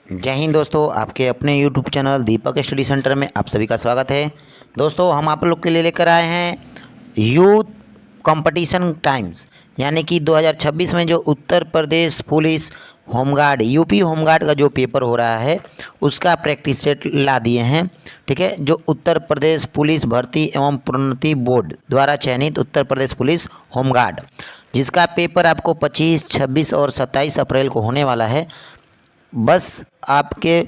जय हिंद दोस्तों, आपके अपने यूट्यूब चैनल दीपक स्टडी सेंटर में आप सभी का स्वागत है। दोस्तों, हम आप लोग के लिए लेकर आए हैं यूथ कंपटीशन टाइम्स, यानी कि 2026 में जो Uttar Pradesh police home guard UP home guard का जो पेपर हो रहा है उसका प्रैक्टिस सेट ला दिए हैं। ठीक है, जो उत्तर प्रदेश पुलिस भर्ती एवं प्रोन्नति बोर्ड द्वारा चयनित उत्तर प्रदेश पुलिस होमगार्ड, जिसका पेपर आपको 25, 26 और 27 अप्रैल को होने वाला है। बस आपके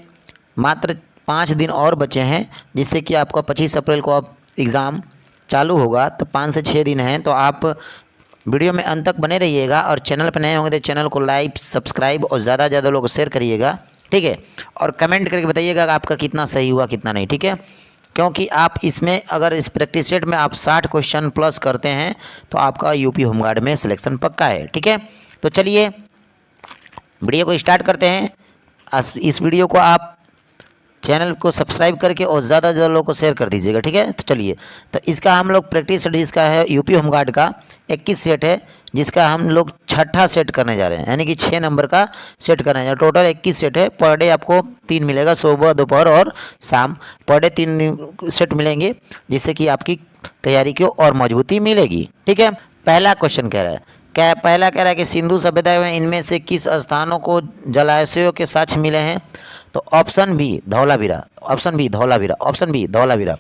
मात्र 5 दिन और बचे हैं, जिससे कि आपका 25 अप्रैल को अब एग्ज़ाम चालू होगा। तो 5 से 6 दिन हैं, तो आप वीडियो में अंत तक बने रहिएगा और चैनल पर नए होंगे तो चैनल को लाइक, सब्सक्राइब और ज़्यादा से ज़्यादा लोग शेयर करिएगा। ठीक है, और कमेंट करके बताइएगा कि आपका कितना सही हुआ कितना नहीं। ठीक है, क्योंकि आप इसमें अगर इस प्रैक्टिस सेट में आप 60 क्वेश्चन प्लस करते हैं तो आपका यूपी होमगार्ड में सिलेक्शन पक्का है। ठीक है, तो चलिए वीडियो को स्टार्ट करते हैं। इस वीडियो को आप चैनल को सब्सक्राइब करके और ज़्यादा से ज़्यादा लोगों को शेयर कर दीजिएगा। ठीक है, तो चलिए, तो इसका हम लोग प्रैक्टिस सेट जिसका है यूपी होमगार्ड का 21 सेट है, जिसका हम लोग छठा सेट करने जा रहे हैं, यानी कि 6 नंबर का सेट करने जा रहे हैं। टोटल 21 सेट है। पर डे आपको 3 मिलेगा, सुबह, दोपहर और शाम। पर डे 3 सेट मिलेंगे, जिससे कि आपकी तैयारी को और मजबूती मिलेगी। ठीक है, पहला क्वेश्चन कह रहा है पहला कह रहा है कि सिंधु सभ्यता में इनमें से किस स्थानों को जलाशयों के साक्ष्य मिले हैं? तो option B Dholavira, option B Dholavira, option B Dholavira.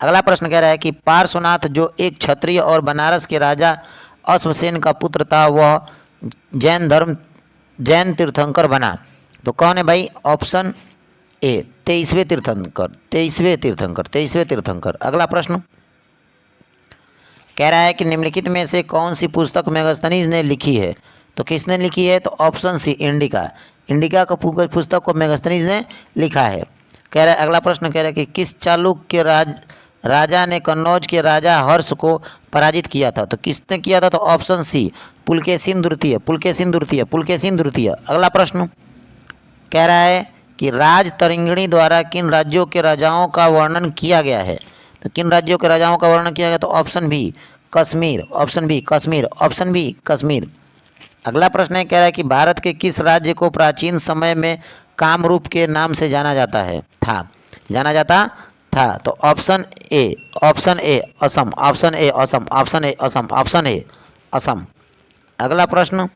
अगला प्रश्न कह रहा है कि पार्श्वनाथ जो एक क्षत्रिय और बनारस के राजा अश्वसेन का पुत्र था, वह जैन तीर्थंकर बना। तो कौन है भाई? ऑप्शन ए 23वें तीर्थंकर, 23वें तीर्थंकर, 23वें तीर्थंकर। अगला प्रश्न कह रहा है कि निम्नलिखित में से कौन सी पुस्तक मेगास्थनीज ने लिखी है? तो किसने लिखी है? तो ऑप्शन सी इंडिका, इंडिका का पुस्तक को मेगास्थनीज ने लिखा है। कह रहा है अगला प्रश्न कह रहा है कि किस चालुक्य राजा ने कन्नौज के राजा हर्ष को पराजित किया था? तो किसने किया था? तो ऑप्शन सी पुलकेशिन द्वितीय, पुलकेशिन द्वितीय, पुलकेशिन द्वितीय। अगला प्रश्न कह रहा है कि राज तरिंगिणी द्वारा किन राज्यों के राजाओं का वर्णन किया गया है? तो किन राज्यों के राजाओं का वर्णन किया गया? तो option B Kashmir, option B Kashmir, option B Kashmir. अगला प्रश्न है कह रहा है कि भारत के किस राज्य को प्राचीन समय में कामरूप के नाम से जाना जाता है था, जाना जाता था? तो option A, option A Assam, option A Assam, option A Assam, option A Assam. अगला प्रश्न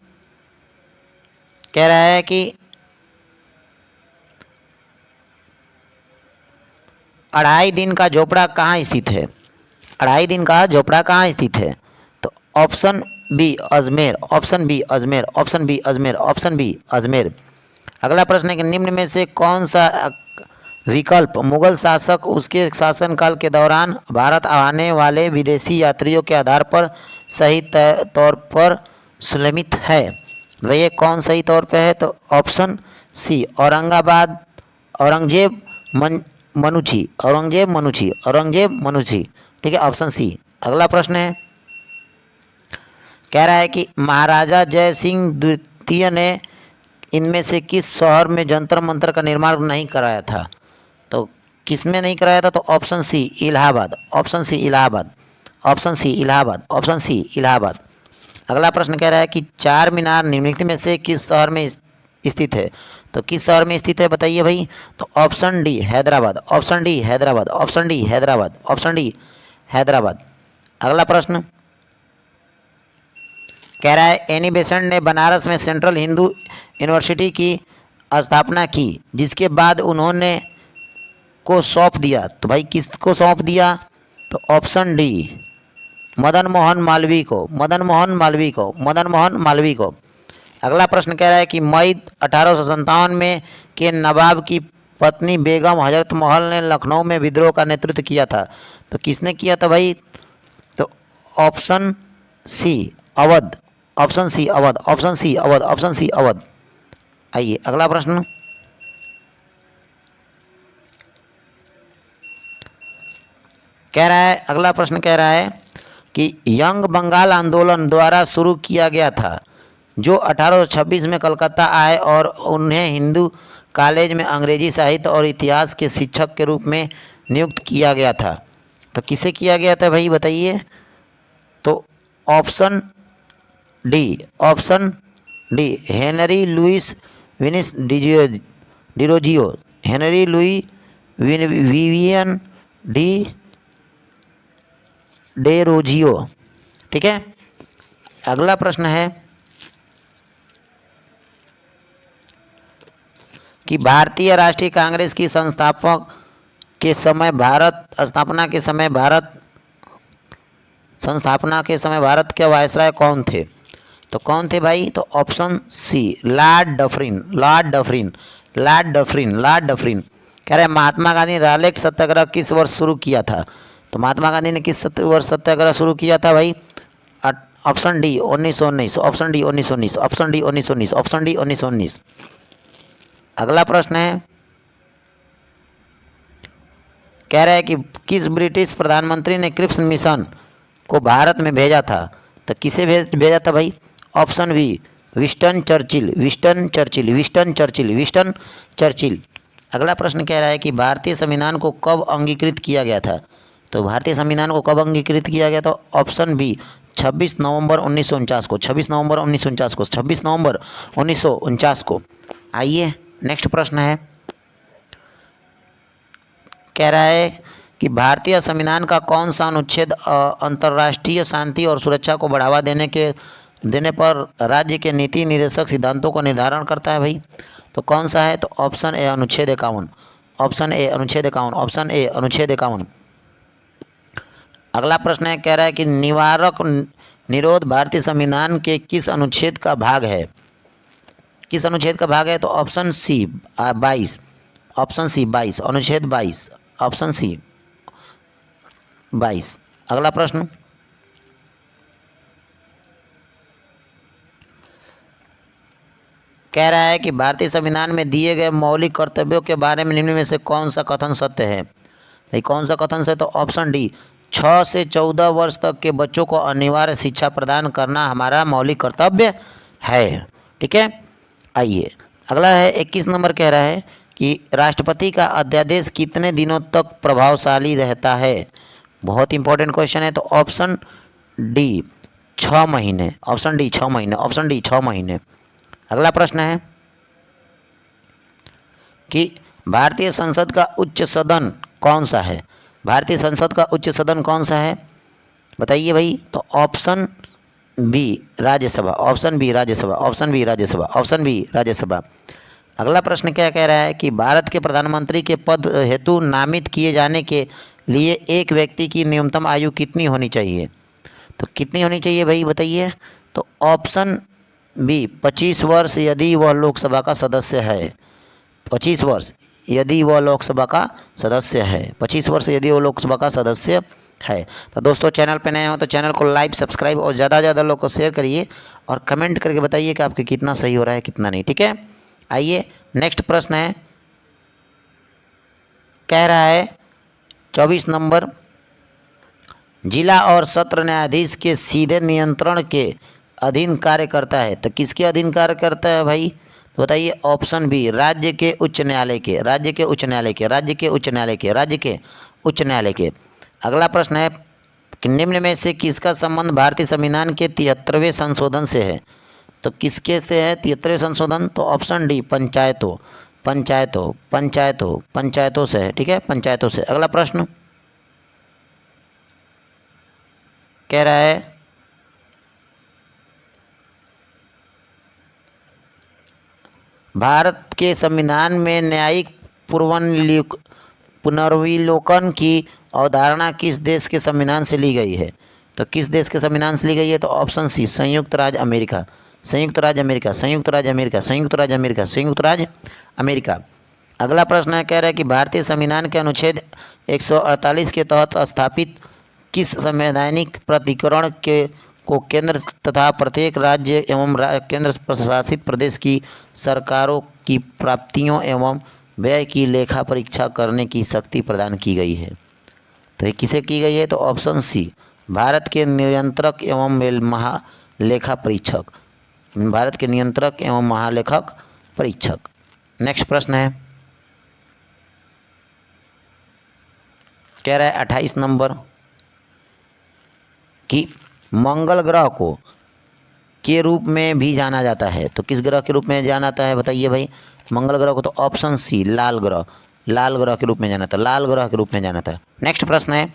कह रहा है कि अढ़ाई दिन का झोपड़ा कहाँ स्थित है? अढ़ाई दिन का झोपड़ा कहाँ स्थित है? तो option B Ajmer, option B Ajmer, option B Ajmer, option B Ajmer. अगला प्रश्न है कि निम्न में से कौन सा विकल्प मुगल शासक उसके शासनकाल के दौरान भारत आने वाले विदेशी यात्रियों के आधार पर सही तौर पर सुलमित है? वह कौन सही तौर पर है? तो ऑप्शन सी औरंगाबाद, औरंगजेब मनुची, औरंगजेब मनुची, औरंगजेब मनुची। ठीक है, ऑप्शन सी। अगला प्रश्न है कह रहा है कि महाराजा जय सिंह द्वितीय ने इनमें से किस शहर में जंतर मंतर का निर्माण नहीं कराया था? तो किस में नहीं कराया था? तो option C Allahabad, option C Allahabad, option C Allahabad, option C Allahabad. अगला प्रश्न कह रहा है कि चार मीनार निम्नलिखित में से किस शहर में स्थित है? तो किस शहर में स्थित है बताइए भाई? तो option D Hyderabad, option D Hyderabad, option D Hyderabad, option D Hyderabad. अगला प्रश्न कह रहा है एनी बेसेंट ने बनारस में सेंट्रल हिंदू यूनिवर्सिटी की स्थापना की, जिसके बाद उन्होंने को सौंप दिया। तो भाई किसको सौंप दिया? तो ऑप्शन डी मदन मोहन मालवीय को, मदन मोहन मालवीय को, मदन मोहन मालवीय को। अगला प्रश्न कह रहा है कि मई 1857 में के नवाब की पत्नी बेगम हजरत महल ने लखनऊ में विद्रोह का नेतृत्व किया था। तो किसने किया था भाई? तो option C Awadh, option C Awadh, option C Awadh, option C Awadh. आइए अगला प्रश्न कह रहा है, अगला प्रश्न कह रहा है कि यंग बंगाल आंदोलन द्वारा शुरू किया गया था, जो 1826 में कलकत्ता आए और उन्हें हिंदू कॉलेज में अंग्रेजी साहित्य और इतिहास के शिक्षक के रूप में नियुक्त किया गया था। तो किसे किया गया था भाई बताइए? तो option D, option D Henry Louis विनिस Derozio, Henry Louis Vivian de Derozio. ठीक है, अगला प्रश्न है कि भारतीय राष्ट्रीय कांग्रेस की संस्थापक के समय भारत संस्थापना के समय भारत के वायसराय कौन थे? तो कौन थे भाई? तो ऑप्शन सी, लॉर्ड डफरिन। कह रहे हैं महात्मा गांधी ने रालेट सत्याग्रह किस वर्ष शुरू किया था? तो महात्मा गांधी ने किस वर्ष सत्याग्रह शुरू किया था भाई? Option D 1919, option D 1919, option D 1919, option D 1919। अगला प्रश्न है, कह रहा है कि किस ब्रिटिश प्रधानमंत्री ने क्रिप्स मिशन को भारत में भेजा था? तो किसे भेजा था भाई? Option B, Winston Churchill. अगला प्रश्न कह रहा है कि भारतीय संविधान को कब अंगीकृत किया गया था? तो भारतीय संविधान को कब अंगीकृत किया गया? तो ऑप्शन बी 26 नवंबर 1949 को, 26 नवंबर 1949 को, 26 नवंबर 1949 को। आइए नेक्स्ट प्रश्न है, कह रहा है कि भारतीय संविधान का कौन सा अनुच्छेद अंतर्राष्ट्रीय शांति और सुरक्षा को बढ़ावा देने पर राज्य के नीति निर्देशक सिद्धांतों का निर्धारण करता है भाई? तो कौन सा है? तो ऑप्शन ए अनुच्छेद 51, ऑप्शन ए अनुच्छेद 51, ऑप्शन ए अनुच्छेद 51। अगला प्रश्न है, कह रहा है कि निवारक निरोध भारतीय संविधान के किस अनुच्छेद का भाग है? किस अनुच्छेद का भाग है? तो ऑप्शन सी 22, ऑप्शन सी 22, अनुच्छेद 22, ऑप्शन सी 22। अगला प्रश्न, कह रहा है कि भारतीय संविधान में दिए गए मौलिक कर्तव्यों के बारे में निम्न में से कौन सा कथन सत्य है? भाई कौन सा कथन सत्य? तो ऑप्शन डी 6 से 14 वर्ष तक के बच्चों को अनिवार्य शिक्षा प्रदान करना हमारा मौलिक कर्तव्य है। ठीक है, आइए अगला है 21 नंबर, कह रहा है कि राष्ट्रपति का अध्यादेश कितने दिनों तक प्रभावशाली रहता है? बहुत इंपॉर्टेंट क्वेश्चन है। तो ऑप्शन डी 6 महीने, ऑप्शन डी 6 महीने, ऑप्शन डी 6 महीने। अगला प्रश्न है कि भारतीय संसद का उच्च सदन कौन सा है? भारतीय संसद का उच्च सदन कौन सा है बताइए भाई? तो option B Rajya Sabha, option B Rajya Sabha, option B Rajya Sabha, option B Rajya Sabha. अगला प्रश्न क्या कह रहा है कि भारत के प्रधानमंत्री के पद हेतु नामित किए जाने के लिए एक व्यक्ति की न्यूनतम आयु कितनी होनी चाहिए? तो कितनी होनी चाहिए भाई बताइए? तो ऑप्शन बी 25 वर्ष यदि वह लोकसभा का सदस्य है, 25 वर्ष यदि वह लोकसभा का सदस्य है, 25 वर्ष यदि वो लोकसभा का सदस्य है। तो दोस्तों चैनल पे नए हो तो चैनल को लाइक, सब्सक्राइब और ज़्यादा से ज़्यादा लोग को शेयर करिए और कमेंट करके बताइए कि आपके कितना सही हो रहा है कितना नहीं। ठीक है, आइए नेक्स्ट प्रश्न है, कह रहा है 24 नंबर, जिला और सत्र न्यायाधीश के सीधे नियंत्रण के अधीन कार्य करता है। तो किसके अधीन कार्य करता है भाई? तो बताइए ऑप्शन बी राज्य के उच्च न्यायालय के, राज्य के उच्च न्यायालय के, राज्य के उच्च न्यायालय के, राज्य के उच्च न्यायालय के। अगला प्रश्न है कि निम्न में से किसका संबंध भारतीय संविधान के 73वें संशोधन से है? तो किसके से है 73वें संशोधन? तो ऑप्शन डी पंचायतों से है। ठीक है, पंचायतों से। अगला प्रश्न कह रहा है भारत के संविधान में न्यायिक पुनर्विलोकन की अवधारणा किस देश के संविधान से ली गई है? तो किस देश के संविधान से ली गई है? तो ऑप्शन सी संयुक्त राज्य अमेरिका, संयुक्त राज्य अमेरिका, संयुक्त राज्य अमेरिका, संयुक्त राज्य अमेरिका, संयुक्त राज्य अमेरिका। अगला प्रश्न है, कह रहा है कि भारतीय संविधान के अनुच्छेद 148 के तहत स्थापित किस संवैधानिक प्राधिकरण के को केंद्र तथा प्रत्येक राज्य एवं केंद्र प्रशासित प्रदेश की सरकारों की प्राप्तियों एवं व्यय की लेखा परीक्षा करने की शक्ति प्रदान की गई है? तो ये किसे की गई है? तो ऑप्शन सी भारत के नियंत्रक एवं महालेखा परीक्षक, भारत के नियंत्रक एवं महालेखक परीक्षक। नेक्स्ट प्रश्न है, कह रहा है 28 नंबर कि मंगल ग्रह को के रूप में भी जाना जाता है? तो किस ग्रह के रूप में जाना जाता है बताइए भाई? मंगल ग्रह को तो ऑप्शन सी लाल ग्रह, लाल ग्रह के रूप में जाना था, लाल ग्रह के रूप में जाना था। नेक्स्ट प्रश्न है,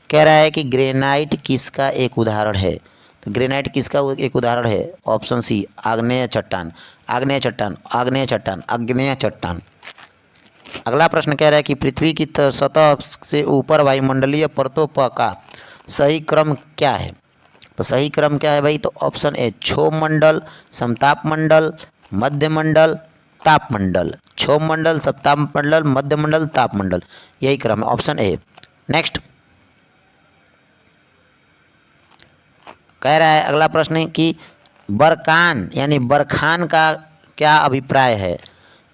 कह रहा है कि ग्रेनाइट किसका एक उदाहरण है? तो ग्रेनाइट किसका एक उदाहरण है? ऑप्शन सी आग्नेय चट्टान, आग्नेय चट्टान, आग्नेय चट्टान, आग्नेय चट्टान। अगला प्रश्न कह रहा है कि पृथ्वी की सतह से ऊपर वायुमंडलीय परतों का सही क्रम क्या है? तो सही क्रम क्या है भाई? तो ऑप्शन ए क्षोभ मंडल, समताप मंडल, मध्य मंडल, ताप मंडल। क्षोभ मंडल, समताप मंडल, मध्य मंडल, ताप मंडल, यही क्रम है, ऑप्शन ए। नेक्स्ट कह रहा है अगला प्रश्न है कि बरकान यानी बरखान का क्या अभिप्राय है?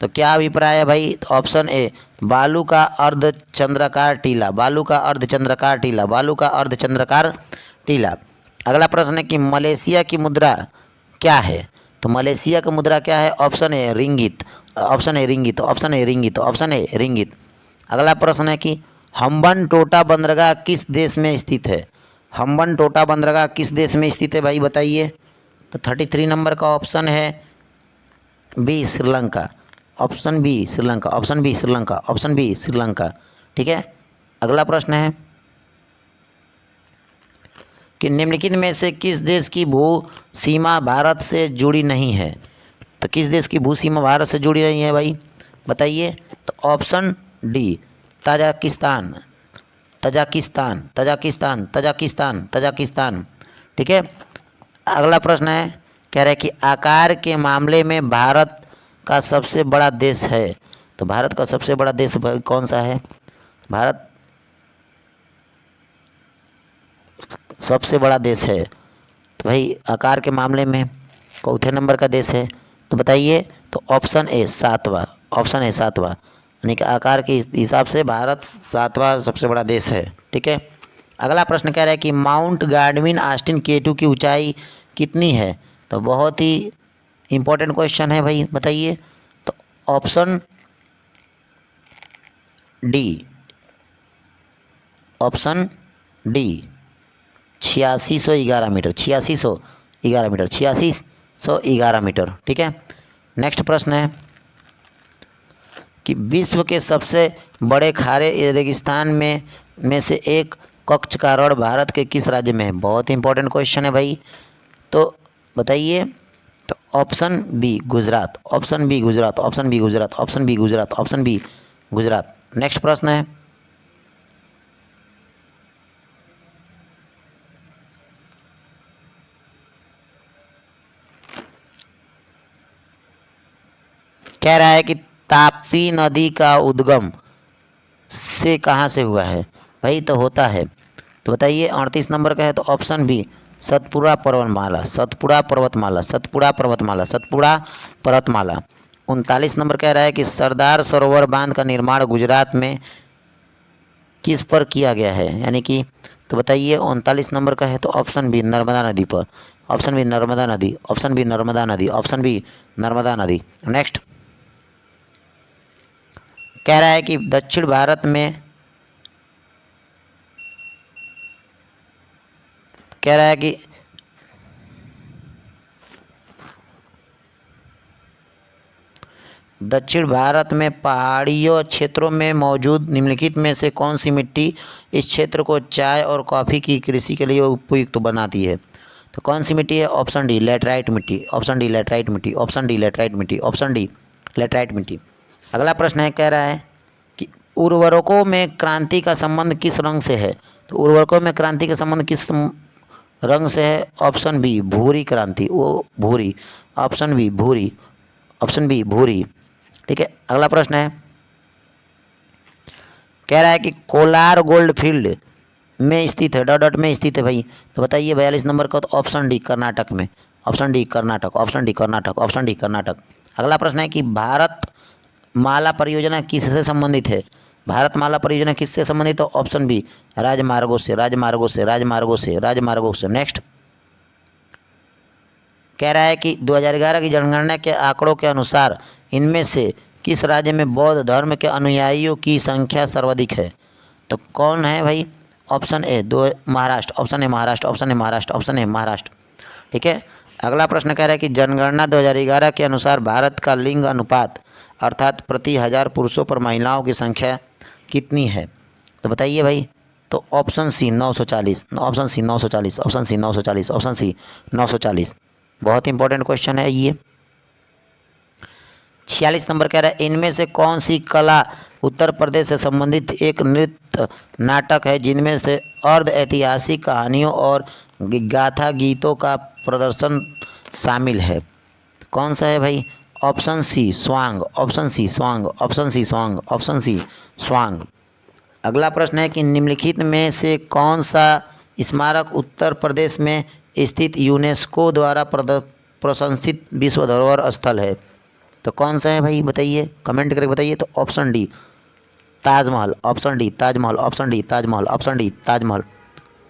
तो क्या अभिप्राय है भाई? तो ऑप्शन ए बालू का अर्ध चंद्राकार टीला, बालू का अर्ध चंद्राकार टीला, बालू का अर्ध चंद्राकार टीला। अगला प्रश्न है कि मलेशिया की मुद्रा क्या है? तो मलेशिया की मुद्रा क्या है? Option A रिंगित, option A रिंगित, option A रिंगित, option A रिंगित। अगला प्रश्न है कि हम्बन टोटा बंदरगाह किस देश में स्थित है? हम्बन टोटा बंदरगाह किस देश में स्थित है भाई बताइए? तो 33 नंबर का ऑप्शन है B Sri Lanka, option B Sri Lanka, option B Sri Lanka, option B Sri Lanka. ठीक है। अगला प्रश्न है कि निम्नलिखित में से किस देश की भू सीमा भारत से जुड़ी नहीं है? तो किस देश की भू सीमा भारत से जुड़ी नहीं है भाई बताइए? तो option D Tajikistan, Tajikistan, Tajikistan, Tajikistan, Tajikistan. ठीक है। अगला प्रश्न है, कह रहा है कि आकार के मामले में भारत का सबसे बड़ा देश है। तो भारत का सबसे बड़ा देश कौन सा है? भारत सबसे बड़ा देश है तो भाई आकार के मामले में चौथे नंबर का देश है, तो बताइए? तो ऑप्शन ए सातवां, ऑप्शन ए सातवां, यानी कि आकार के हिसाब से भारत सातवां सबसे बड़ा देश है। ठीक है। अगला प्रश्न कह रहा है कि माउंट गार्डविन ऑस्टिन K2 की ऊंचाई कितनी है? तो बहुत ही इम्पोर्टेंट क्वेश्चन है भाई बताइए? तो option D, option D 8611 metre, 8611 metre, 8611 metre. ठीक है। नेक्स्ट प्रश्न है कि विश्व के सबसे बड़े खारे रेगिस्तान में से एक कच्छ का रण भारत के किस राज्य में है? बहुत इंपॉर्टेंट क्वेश्चन है भाई, तो बताइए? तो option B Gujarat, option B Gujarat, option B Gujarat, option B Gujarat, option B Gujarat. Next प्रश्न है कह रहा है कि ताप्ती नदी का उद्गम से कहाँ से हुआ है? भाई तो होता है, तो बताइए? 38 नंबर का है, तो ऑप्शन बी सतपुड़ा पर्वतमाला, सतपुड़ा पर्वतमाला, सतपुड़ा पर्वतमाला, सतपुड़ा पर्वतमाला। 39 नंबर कह रहा है कि सरदार सरोवर बांध का निर्माण गुजरात में किस पर किया गया है? यानी कि तो बताइए? 39 नंबर का है, तो ऑप्शन बी नर्मदा नदी पर, ऑप्शन बी नर्मदा नदी, ऑप्शन बी नर्मदा नदी, ऑप्शन बी नर्मदा नदी। नेक्स्ट कह रहा है कि दक्षिण भारत में कह रहा है कि दक्षिण भारत में पहाड़ियों क्षेत्रों में मौजूद निम्नलिखित में से कौन सी मिट्टी इस क्षेत्र को चाय और कॉफ़ी की कृषि के लिए उपयुक्त बनाती है? तो कौन सी मिट्टी है? ऑप्शन डी लेटराइट मिट्टी, ऑप्शन डी लेटराइट मिट्टी, ऑप्शन डी लेटराइट मिट्टी, ऑप्शन डी लेटराइट मिट्टी। अगला प्रश्न है, कह रहा है कि उर्वरकों में क्रांति का संबंध किस रंग से है? तो उर्वरकों में क्रांति का संबंध किस रंग से है? ऑप्शन बी भूरी क्रांति, वो भूरी, ऑप्शन बी भूरी, ऑप्शन बी भूरी। ठीक है। अगला प्रश्न है, कह रहा है कि कोलार गोल्ड फील्ड में स्थित है, डॉट में स्थित है भाई, तो बताइए? 42 नंबर का, तो ऑप्शन डी कर्नाटक में, option D Karnataka, option D Karnataka, option D Karnataka. अगला प्रश्न है कि भारत माला परियोजना किससे संबंधित है? भारत माला परियोजना किससे संबंधित है? ऑप्शन बी राजमार्गों से, राजमार्गों से, राजमार्गों से, राजमार्गों से। नेक्स्ट कह रहा है कि 2011 की जनगणना के आंकड़ों के अनुसार इनमें से किस राज्य में बौद्ध धर्म के अनुयायियों की संख्या सर्वाधिक है? तो कौन है भाई? Option A Maharashtra, option A Maharashtra, option A Maharashtra, option A Maharashtra. ठीक है। अगला प्रश्न कह रहा है कि जनगणना 2011 के अनुसार भारत का लिंग अनुपात अर्थात प्रति हजार पुरुषों पर महिलाओं की संख्या कितनी है? तो बताइए भाई। तो option C 940, option C 940, option C 940, option C 940। बहुत इंपॉर्टेंट क्वेश्चन है ये। 46 नंबर कह रहा है इनमें से कौन सी कला उत्तर प्रदेश से संबंधित एक नृत्य नाटक है जिनमें से अर्ध ऐतिहासिक कहानियों और गाथा गीतों का प्रदर्शन शामिल है? कौन सा है भाई? ऑप्शन सी स्वांग, ऑप्शन सी स्वांग, ऑप्शन सी स्वांग, ऑप्शन सी स्वांग। अगला प्रश्न है कि निम्नलिखित में से कौन सा स्मारक उत्तर प्रदेश में स्थित यूनेस्को द्वारा प्रशंसित विश्व धरोहर स्थल है? तो कौन सा है भाई बताइए, कमेंट करके बताइए। तो option D Taj Mahal, option D Taj Mahal, option D Taj Mahal, option D Taj Mahal.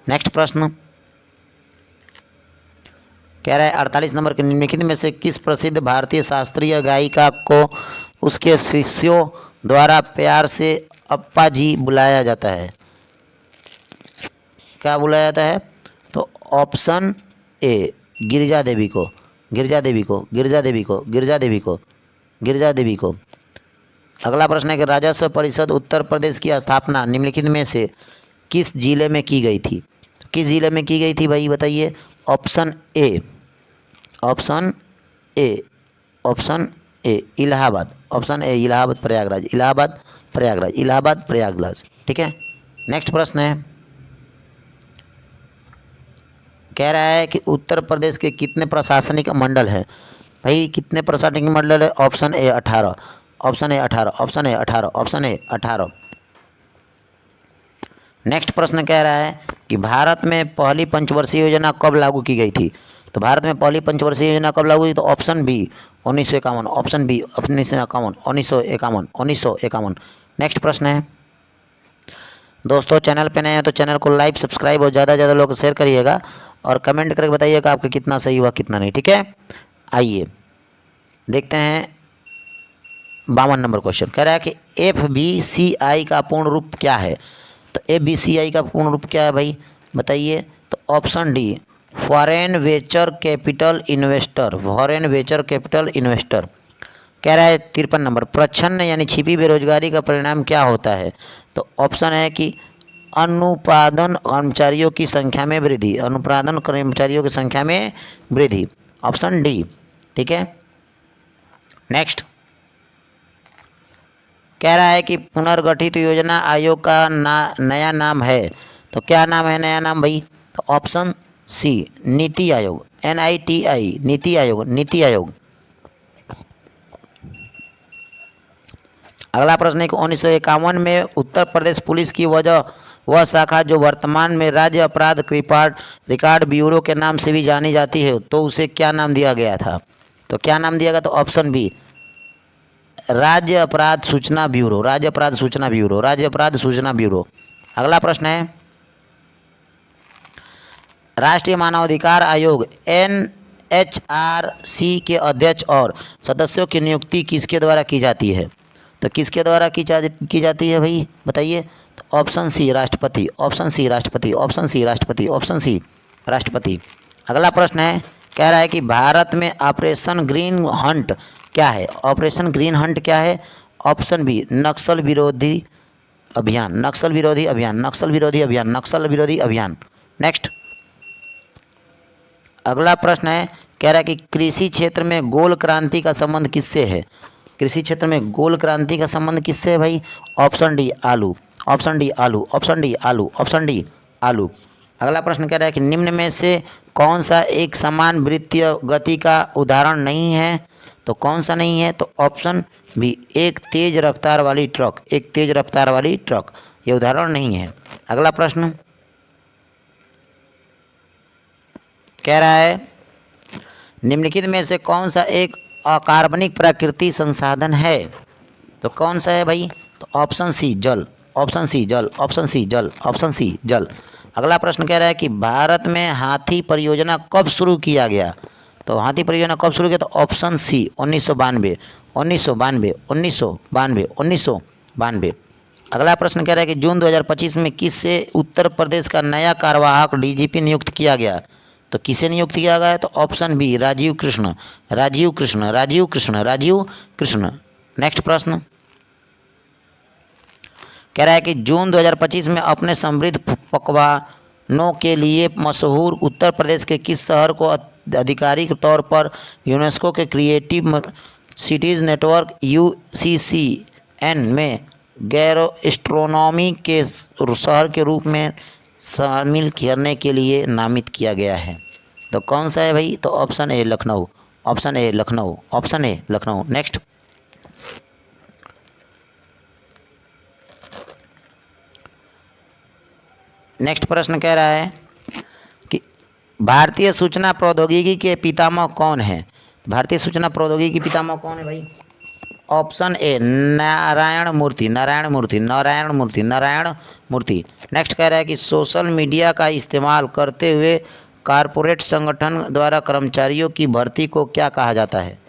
Next प्रश्न कह रहा है 48 नंबर के निम्नलिखित में से किस प्रसिद्ध भारतीय शास्त्रीय गायिका को उसके शिष्यों द्वारा प्यार से अप्पा जी बुलाया जाता है? क्या बुलाया जाता है? तो ऑप्शन ए गिरिजा देवी को, गिरिजा देवी को, गिरिजा देवी को, गिरिजा देवी को, गिरिजा देवी को। अगला प्रश्न है कि राजस्व परिषद उत्तर प्रदेश की स्थापना निम्नलिखित में से किस जिले में की गई थी? किस जिले में की गई थी भाई बताइए। Option A, option A, option A Allahabad, option A Allahabad Prayagraj, Allahabad Prayagraj, Allahabad Prayagraj. ठीक है। नेक्स्ट प्रश्न है कह रहा है कि उत्तर प्रदेश के कितने प्रशासनिक मंडल हैं? भाई कितने प्रशासनिक मंडल है? Option A 18, option A 18, option A 18, option A 18। Next प्रश्न कह रहा है कि भारत में पहली पंचवर्षीय योजना कब लागू की गई थी? तो भारत में पहली पंचवर्षीय योजना कब लागू हुई? तो option B 1951, option B 1951, 1951, 1951। Next प्रश्न है दोस्तों, चैनल पे नए हैं तो चैनल को लाइक सब्सक्राइब और ज़्यादा से ज़्यादा लोग शेयर करिएगा और कमेंट करके बताइएगा आपका कितना सही हुआ कितना नहीं। ठीक है। आइए देखते हैं 52 नंबर क्वेश्चन। कह रहा है कि FBCI का पूर्ण रूप क्या है? तो FBCI का पूर्ण रूप क्या है भाई बताइए। तो option D foreign venture capital investor, foreign venture capital investor. कह रहा है 53 नंबर प्रच्छन्न यानी छिपी बेरोजगारी का परिणाम क्या होता है? तो ऑप्शन है कि अनुत्पादन कर्मचारियों की संख्या में वृद्धि, अनुत्पादन कर्मचारियों की संख्या में वृद्धि, ऑप्शन डी। ठीक है। नेक्स्ट कह रहा है कि पुनर्गठित योजना आयोग का नया नाम है। तो क्या नाम है नया नाम भाई? तो ऑप्शन सी नीति आयोग, NITI, नीति आयोग, नीति आयोग। अगला प्रश्न है कि 1951 में उत्तर प्रदेश पुलिस की वह शाखा जो वर्तमान में राज्य अपराध रिकॉर्ड ब्यूरो के नाम से भी जानी जाती है, तो उसे क्या नाम दिया गया था? तो क्या नाम दिया गया? तो ऑप्शन बी राज्य अपराध सूचना ब्यूरो, राज्य अपराध सूचना ब्यूरो, राज्य अपराध सूचना ब्यूरो। अगला प्रश्न है राष्ट्रीय मानवाधिकार आयोग NHRC के अध्यक्ष और सदस्यों की नियुक्ति किसके द्वारा की जाती है? तो किसके द्वारा की जाती है भाई बताइए। तो ऑप्शन सी राष्ट्रपति, ऑप्शन सी राष्ट्रपति, ऑप्शन सी राष्ट्रपति, ऑप्शन सी राष्ट्रपति। अगला प्रश्न है कह रहा है कि भारत में ऑपरेशन ग्रीन हंट क्या है? ऑपरेशन ग्रीन हंट क्या है? ऑप्शन बी नक्सल विरोधी अभियान, नक्सल विरोधी अभियान, नक्सल विरोधी अभियान, नक्सल विरोधी अभियान। नेक्स्ट अगला प्रश्न है कह रहा है कि कृषि क्षेत्र में गोल क्रांति का संबंध किससे है? कृषि क्षेत्र में गोल क्रांति का संबंध किससे है भाई? ऑप्शन डी आलू, ऑप्शन डी आलू, ऑप्शन डी आलू, ऑप्शन डी आलू। अगला प्रश्न कह रहा है कि निम्न में से कौन सा एक समान वृत्तीय गति का उदाहरण नहीं है? तो कौन सा नहीं है? तो ऑप्शन बी एक तेज रफ्तार वाली ट्रक, एक तेज रफ्तार वाली ट्रक, ये उदाहरण नहीं है। अगला प्रश्न कह रहा है निम्नलिखित में से कौन सा एक अकार्बनिक प्राकृतिक संसाधन है? तो कौन सा है भाई? तो ऑप्शन सी जल, ऑप्शन सी जल, ऑप्शन सी जल, ऑप्शन सी जल। अगला प्रश्न कह रहा है कि भारत में हाथी परियोजना कब शुरू किया गया? तो हाथी परियोजना कब शुरू किया? तो ऑप्शन सी 1992, 1992, 1992, 1992। अगला प्रश्न कह रहा है कि जून 2025 में किससे उत्तर प्रदेश का नया कार्यवाहक DGP नियुक्त किया गया? तो किसे नियुक्त किया गया है? तो option B Rajiv Krishna, Rajiv Krishna, Rajiv Krishna, Rajiv Krishna. Next प्रश्न कह रहा है कि जून 2025 में अपने समृद्ध पकवानों के लिए मशहूर उत्तर प्रदेश के किस शहर को आधिकारिक तौर पर यूनेस्को के क्रिएटिव सिटीज़ नेटवर्क UCCN में गैस्ट्रोनॉमी के शहर के रूप में शामिल करने के लिए नामित किया गया है? तो कौन सा है भाई? तो option A Lucknow, option A Lucknow, option A Lucknow. Next प्रश्न कह रहा है कि भारतीय सूचना प्रौद्योगिकी के पितामह कौन है? भारतीय सूचना प्रौद्योगिकी के पितामह कौन है भाई? Option A Narayana Murthy, Narayana Murthy, Narayana Murthy, Narayana Murthy. Next कह रहा है कि सोशल मीडिया का इस्तेमाल करते हुए कॉरपोरेट संगठन द्वारा कर्मचारियों की भर्ती को क्या कहा जाता है?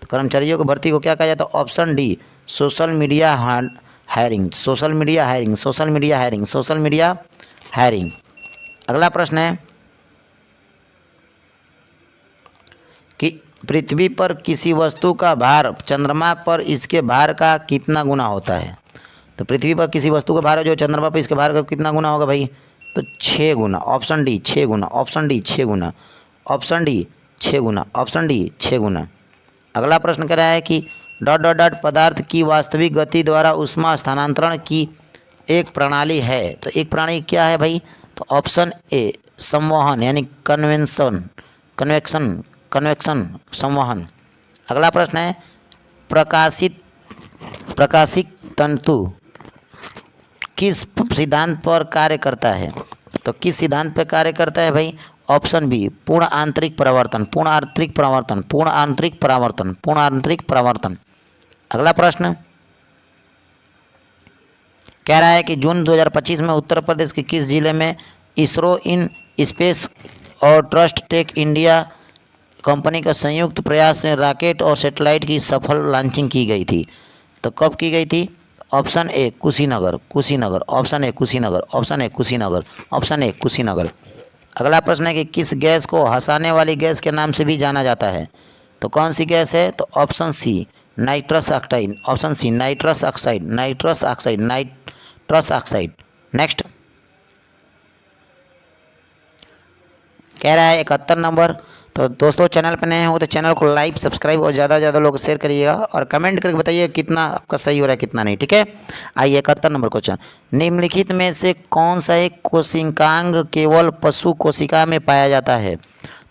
तो कर्मचारियों की भर्ती को क्या कहा जाता है? Option D social media hiring, social media hiring, social media hiring, social media hiring. अगला प्रश्न है कि पृथ्वी पर किसी वस्तु का भार चंद्रमा पर इसके भार का कितना गुना होता है? तो पृथ्वी पर किसी वस्तु का भार है जो चंद्रमा पर इसके भार का कितना गुना होगा भाई? तो 6 गुना, ऑप्शन डी 6 गुना, ऑप्शन डी 6 गुना, ऑप्शन डी 6 गुना, ऑप्शन डी 6 गुना। अगला प्रश्न कह रहा है कि डॉट डॉट डॉट पदार्थ की वास्तविक गति द्वारा ऊष्मा स्थानांतरण की एक प्रणाली है। तो एक प्रणाली क्या है भाई? तो ऑप्शन ए संवहन यानी कन्वेक्शन संवहन। अगला प्रश्न है प्रकाशिक तंतु किस सिद्धांत पर कार्य करता है? तो किस सिद्धांत पर कार्य करता है भाई? ऑप्शन बी पूर्ण आंतरिक परावर्तन, पूर्ण आंतरिक परावर्तन, पूर्ण आंतरिक परावर्तन, पूर्ण आंतरिक परावर्तन। अगला प्रश्न कह रहा है कि जून 2025 में उत्तर प्रदेश के किस जिले में इसरो इन स्पेस और ट्रस्ट टेक इंडिया कंपनी का संयुक्त प्रयास से रॉकेट और सैटेलाइट की सफल लॉन्चिंग की गई थी? तो कब की गई थी? Option A Kushinagar, Kushinagar, option A Kushinagar, option A Kushinagar, option A Kushinagar. अगला प्रश्न है कि किस गैस को हंसाने वाली गैस के नाम से भी जाना जाता है? तो कौन सी गैस है? तो option C nitrous oxide, option C nitrous oxide, nitrous oxide, nitrous oxide. Next कह रहा है 71 नंबर। तो दोस्तों चैनल पर नए हो तो चैनल को लाइक सब्सक्राइब और ज़्यादा से ज़्यादा लोग शेयर करिएगा और कमेंट करके बताइए कितना आपका सही हो रहा है कितना नहीं, ठीक है। आइए 71 नंबर क्वेश्चन, निम्नलिखित में से कौन सा एक कोशिकांग केवल पशु कोशिका में पाया जाता है?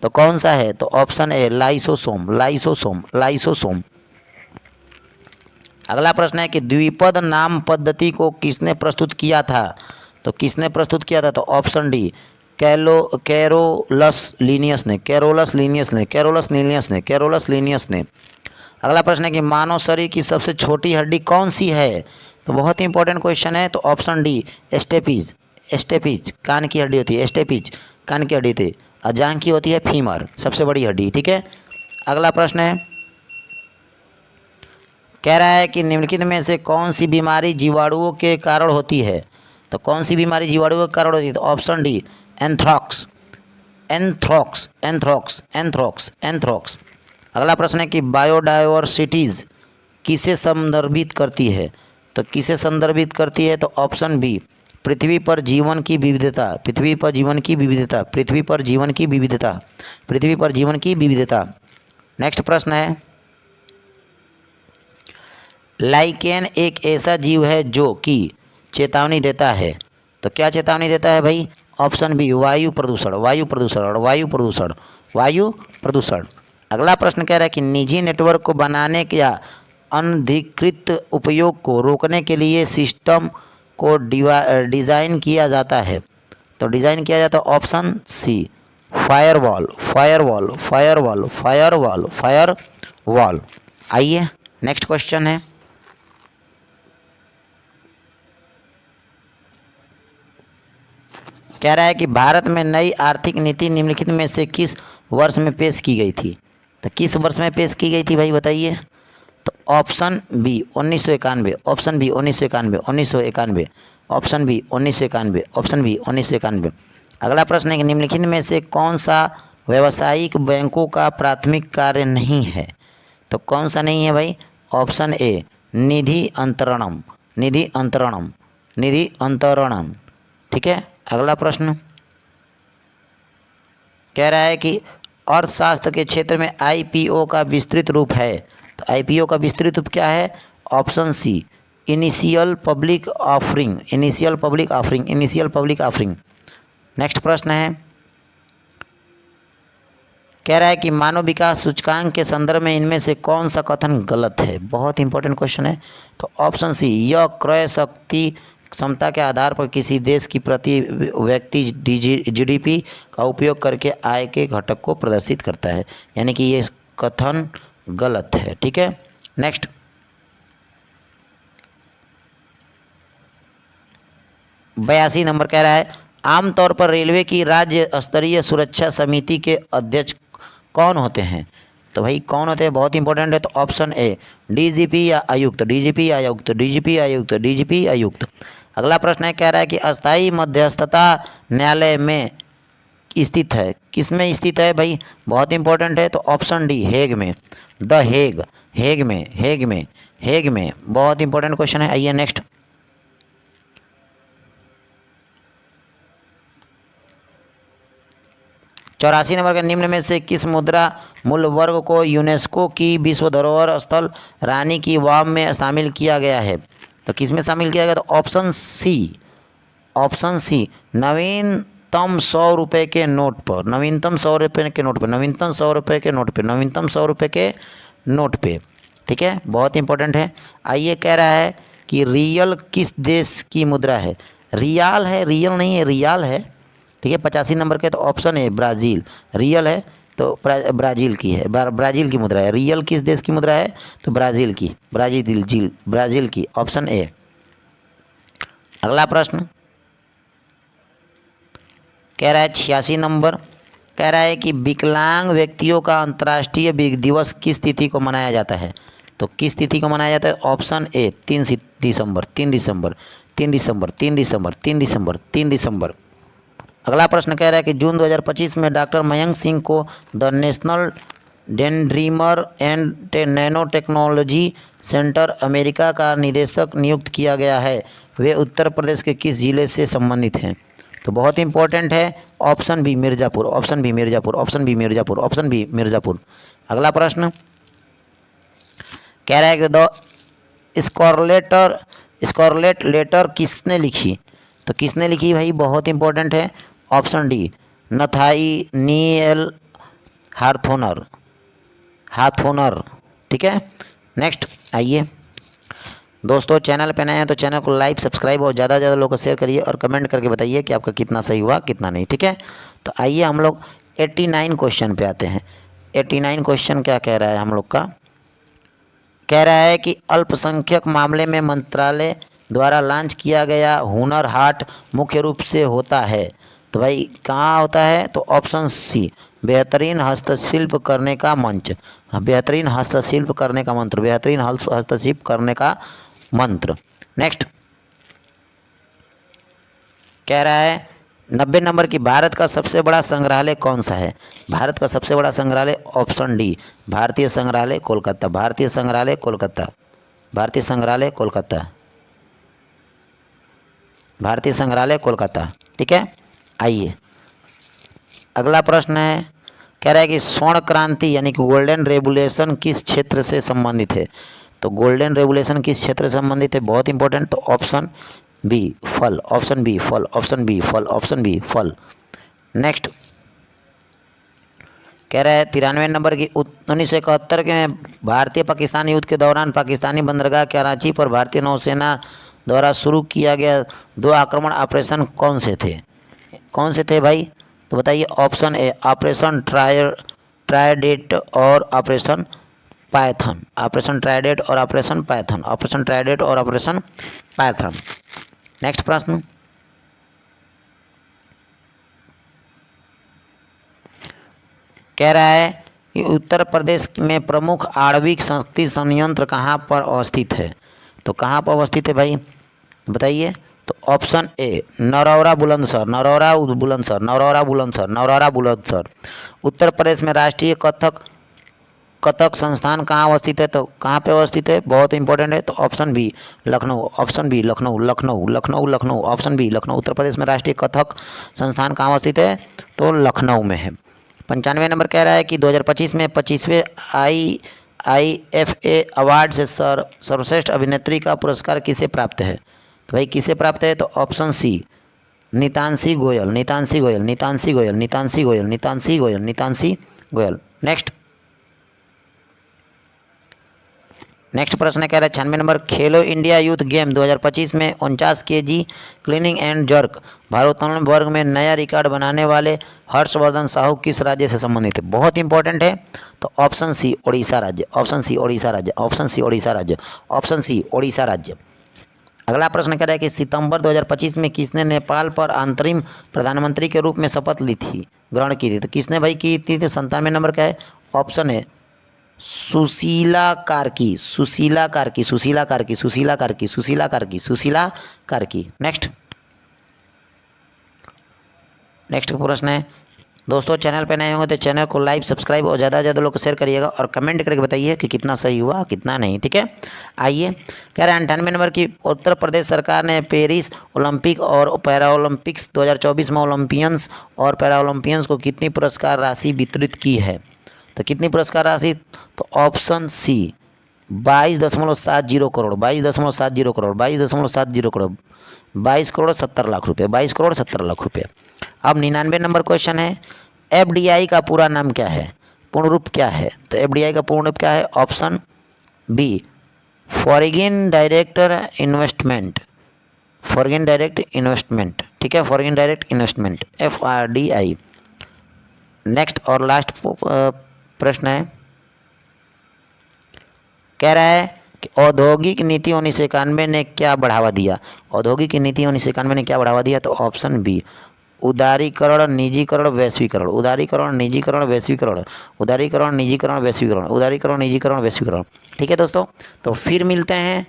तो कौन सा है? तो option A lysosome, lysosome, lysosome. अगला प्रश्न है कि द्विपद नाम पद्धति को किसने प्रस्तुत किया था? तो किसने प्रस्तुत किया था? तो ऑप्शन डी कैरोलस लीनियस ने, कैरोलस लीनियस ने, कैरोलस लीनियस ने, कैरोलस लीनियस ने। अगला प्रश्न है कि मानव शरीर की सबसे छोटी हड्डी कौन सी है? तो बहुत ही इंपॉर्टेंट क्वेश्चन है। तो ऑप्शन डी स्टेपीज, स्टेपीज कान की हड्डी होती है, स्टेपीज कान की हड्डी होती है, और जांघ की होती है फीमर, सबसे बड़ी हड्डी, ठीक है। अगला प्रश्न है कह रहा है कि निम्नलिखित में से कौन सी बीमारी जीवाणुओं के कारण होती है? तो कौन सी बीमारी जीवाणुओं के कारण होती है? तो ऑप्शन डी एंथ्रॉक्स, एंथ्रॉक्स, एंथ्रॉक्स, एंथ्रॉक्स, एंथ्रॉक्स। अगला प्रश्न है कि बायोडायवर्सिटीज़ किसे संदर्भित करती है? तो किसे संदर्भित करती है? तो ऑप्शन बी पृथ्वी पर जीवन की विविधता, पृथ्वी पर जीवन की विविधता, पृथ्वी पर जीवन की विविधता, पृथ्वी पर जीवन की विविधता। नेक्स्ट प्रश्न है लाइकेन एक ऐसा जीव है जो कि चेतावनी देता है। तो क्या चेतावनी देता है भाई? ऑप्शन बी वायु प्रदूषण, वायु प्रदूषण और वायु प्रदूषण, वायु प्रदूषण। अगला प्रश्न कह रहा है कि निजी नेटवर्क को बनाने या अनधिकृत उपयोग को रोकने के लिए सिस्टम को डिज़ाइन किया जाता है। तो डिज़ाइन किया जाता है option C firewall, firewall, firewall, firewall, firewall. आइए नेक्स्ट क्वेश्चन है कह रहा है कि भारत में नई आर्थिक नीति निम्नलिखित में से किस वर्ष में पेश की गई थी? तो किस वर्ष में पेश की गई थी भाई बताइए? तो option B 1991, option B 1991, 1991, option B 1991, option B 1991। अगला प्रश्न है कि निम्नलिखित में से कौन सा व्यावसायिक बैंकों का प्राथमिक कार्य नहीं है। तो कौन सा नहीं है भाई? ऑप्शन ए निधि अंतरणम, निधि अंतरणम, निधि अंतरणम। ठीक है, अगला प्रश्न कह रहा है कि अर्थशास्त्र के क्षेत्र में आईपीओ का विस्तृत रूप है। तो आईपीओ का विस्तृत रूप क्या है? Option C initial public offering, initial public offering, initial public offering. Next प्रश्न है, कह रहा है कि मानव विकास सूचकांक के संदर्भ में इनमें से कौन सा कथन गलत है? बहुत इंपॉर्टेंट क्वेश्चन है। तो ऑप्शन सी यह क्रय शक्ति क्षमता के आधार पर किसी देश की प्रति व्यक्ति जीडीपी का उपयोग करके आय के घटक को प्रदर्शित करता है, यानी कि ये कथन गलत है। ठीक है, नेक्स्ट 82 नंबर कह रहा है आमतौर पर रेलवे की राज्य स्तरीय सुरक्षा समिति के अध्यक्ष कौन होते हैं? तो भाई कौन होते हैं? बहुत इंपॉर्टेंट है। तो ऑप्शन ए डीजीपी या आयुक्त, डीजीपी या आयुक्त, डीजीपी आयुक्त, डीजीपी आयुक्त। अगला प्रश्न है, कह रहा है कि अस्थायी मध्यस्थता न्यायालय में स्थित है, किस में स्थित है भाई? बहुत इंपॉर्टेंट है। तो ऑप्शन डी हेग में, द हेग, हेग में, हेग में, हेग में। बहुत इंपॉर्टेंट क्वेश्चन है। आइए नेक्स्ट 84 नंबर के निम्न में से किस मुद्रा मूल्य वर्ग को यूनेस्को की विश्व धरोहर स्थल रानी की वाव में शामिल किया गया है? तो किस में शामिल किया गया? तो ऑप्शन सी, ऑप्शन सी नवीनतम 100 रुपये के नोट पर, नवीनतम 100 रुपये के नोट पर, नवीनतम 100 रुपये के नोट पर, नवीनतम 100 रुपये के नोट पे। ठीक है, बहुत इंपॉर्टेंट है। आइए कह रहा है कि रियल किस देश की मुद्रा है? रियाल है, रियल नहीं है, रियाल है। ठीक है, 85 नंबर के। तो ऑप्शन है ब्राज़ील, रियल है तो ब्राज़ील की है, ब्राज़ील की मुद्रा है। रियल किस देश की मुद्रा है? तो ब्राज़ील की, ब्राज़ील, ब्राज़ील की, ऑप्शन ए। अगला प्रश्न कह रहा है 86 नंबर, कह रहा है कि विकलांग व्यक्तियों का अंतर्राष्ट्रीय दिवस किस तिथि को मनाया जाता है? तो किस तिथि को मनाया जाता है? ऑप्शन ए 3 दिसंबर, 3 दिसंबर, 3 दिसंबर, 3 दिसंबर, 3 दिसंबर, 3 दिसंबर। अगला प्रश्न कह रहा है कि जून 2025 में डॉक्टर मयंक सिंह को the national dendrimer and nano technology centre America का निदेशक नियुक्त किया गया है। वे उत्तर प्रदेश के किस जिले से संबंधित हैं? तो बहुत इंपॉर्टेंट है। Option B Mirzapur, option B Mirzapur, option B Mirzapur, option B Mirzapur. अगला प्रश्न कह रहा है कि द स्कारलेट लेटर किसने लिखी? तो किसने लिखी भाई? बहुत इंपॉर्टेंट है। Option D Nathaniel हार्थोनर, हाथोनर। ठीक है, नेक्स्ट आइए दोस्तों, चैनल पे नए हैं तो चैनल को लाइक, सब्सक्राइब और ज़्यादा से ज़्यादा लोगों को शेयर करिए और कमेंट करके बताइए कि आपका कितना सही हुआ कितना नहीं। ठीक है, तो आइए हम लोग 89 क्वेश्चन पे आते हैं। 89 क्वेश्चन क्या कह रहा है हम लोग का? कह रहा है कि अल्पसंख्यक मामले में मंत्रालय द्वारा लॉन्च किया गया हुनर हाट मुख्य रूप से होता है। तो भाई कहाँ होता है? तो ऑप्शन सी बेहतरीन हस्तशिल्प करने का मंच, बेहतरीन हस्तशिल्प करने का मंत्र, बेहतरीन हस्तशिल्प करने का मंत्र। नेक्स्ट कह रहा है 90 नंबर की भारत का सबसे बड़ा संग्रहालय कौन सा है? भारत का सबसे बड़ा संग्रहालय, ऑप्शन डी भारतीय संग्रहालय कोलकाता, भारतीय संग्रहालय कोलकाता, भारतीय संग्रहालय कोलकाता, भारतीय संग्रहालय कोलकाता। ठीक है, आइए अगला प्रश्न है, कह रहा है कि स्वर्ण क्रांति यानी कि गोल्डन रेवोल्यूशन किस क्षेत्र से संबंधित है? तो गोल्डन रेवोल्यूशन किस क्षेत्र से संबंधित है? बहुत इंपॉर्टेंट। तो ऑप्शन बी फल, ऑप्शन बी फल, ऑप्शन बी फल, ऑप्शन बी फल। नेक्स्ट कह रहा है 93 नंबर की 1971 के भारतीय पाकिस्तान युद्ध के दौरान पाकिस्तानी बंदरगाह कराची पर भारतीय नौसेना द्वारा शुरू किया गया 2 आक्रमण ऑपरेशन कौन से थे? कौन से थे भाई? तो बताइए। ऑप्शन ए ऑपरेशन ट्रायडेट और ऑपरेशन पाइथन, ऑपरेशन ट्रायडेट और ऑपरेशन पाइथन, ऑपरेशन ट्रायडेट और ऑपरेशन पाइथन। नेक्स्ट प्रश्न कह रहा है कि उत्तर प्रदेश में प्रमुख आणविक शक्ति संयंत्र कहाँ पर अवस्थित है? तो कहाँ पर अवस्थित है भाई? बताइए। तो ऑप्शन ए नरौरा बुलंदशहर, नरौरा बुलंदशहर, नरौरा बुलंदशहर, नरौरा बुलंदशहर। उत्तर प्रदेश में राष्ट्रीय कथक कथक संस्थान कहाँ अवस्थित है? तो कहाँ पे अवस्थित है? बहुत इंपॉर्टेंट है। तो option B Lucknow, option B Lucknow, Lucknow, Lucknow, Lucknow, option B Lucknow. Uttar Pradesh में राष्ट्रीय कथक संस्थान कहाँ अवस्थित है? तो लखनऊ में है। 95 नंबर कह रहा है कि 2025 में 25वें IIFA अवार्ड से सर्वश्रेष्ठ अभिनेत्री का पुरस्कार किसे प्राप्त है? तो भाई किसे प्राप्त है? तो option C Nitanshi Goel, Nitanshi Goel, Nitanshi Goel, Nitanshi Goel, Nitanshi Goel, Nitanshi Goel. Next प्रश्न कह रहा है 96 नंबर, खेलो इंडिया यूथ गेम 2025 में 49 kg क्लीनिंग एंड जर्क भारोत्तोलन वर्ग में नया रिकॉर्ड बनाने वाले हर्षवर्धन साहू किस राज्य से संबंधित है? बहुत इंपॉर्टेंट है। तो ऑप्शन सी ओडिशा राज्य, ऑप्शन सी ओडिशा राज्य, ऑप्शन सी ओडिशा राज्य, ऑप्शन सी ओडिशा राज्य। अगला प्रश्न कह रहा है कि सितंबर 2025 में किसने नेपाल पर अंतरिम प्रधानमंत्री के रूप में शपथ ली थी, ग्रहण की थी? तो किसने भाई की थी? तो 97 नंबर का है, ऑप्शन है सुशीला कार्की, सुशीला कार्की, सुशीला कार्की, सुशीला कार्की, सुशीला कार्की, सुशीला कार्की। नेक्स्ट प्रश्न है दोस्तों, चैनल पे नए होंगे तो चैनल को लाइक सब्सक्राइब और ज़्यादा से ज़्यादा लोग को शेयर करिएगा और कमेंट करके बताइए कि कितना सही हुआ कितना नहीं, ठीक है। आइए कह रहे हैं 98 नंबर की उत्तर प्रदेश सरकार ने पेरिस ओलंपिक और पैरा ओलंपिक्स 2024 में ओलंपियंस और पैरा ओलंपियंस को कितनी पुरस्कार राशि वितरित की है? तो कितनी पुरस्कार राशि? तो ऑप्शन सी 22.70 करोड़, 22.70 करोड़, 22.70 करोड़, 22 करोड़ 70 लाख रुपये, 22 करोड़ 70 लाख रुपये। अब 99 नंबर क्वेश्चन है, FDI का पूरा नाम क्या है, पूर्ण रूप क्या है? तो FDI का पूर्ण रूप क्या है? Option B foreign direct investment, foreign direct investment, ठीक है, foreign direct investment, FRDI। Next और लास्ट प्रश्न है, कह रहा है कि औद्योगिक नीति 1991 ने क्या बढ़ावा दिया? औद्योगिक नीति 1991 ने क्या बढ़ावा दिया? तो ऑप्शन बी उदारीकरण, निजीकरण, वैश्वीकरण, उदारीकरण, निजीकरण, वैश्वीकरण, उदारीकरण, निजीकरण, वैश्वीकरण, उदारीकरण, निजीकरण, वैश्वीकरण। ठीक है दोस्तों, तो फिर मिलते हैं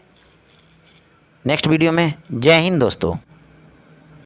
नेक्स्ट वीडियो में। जय हिंद दोस्तों।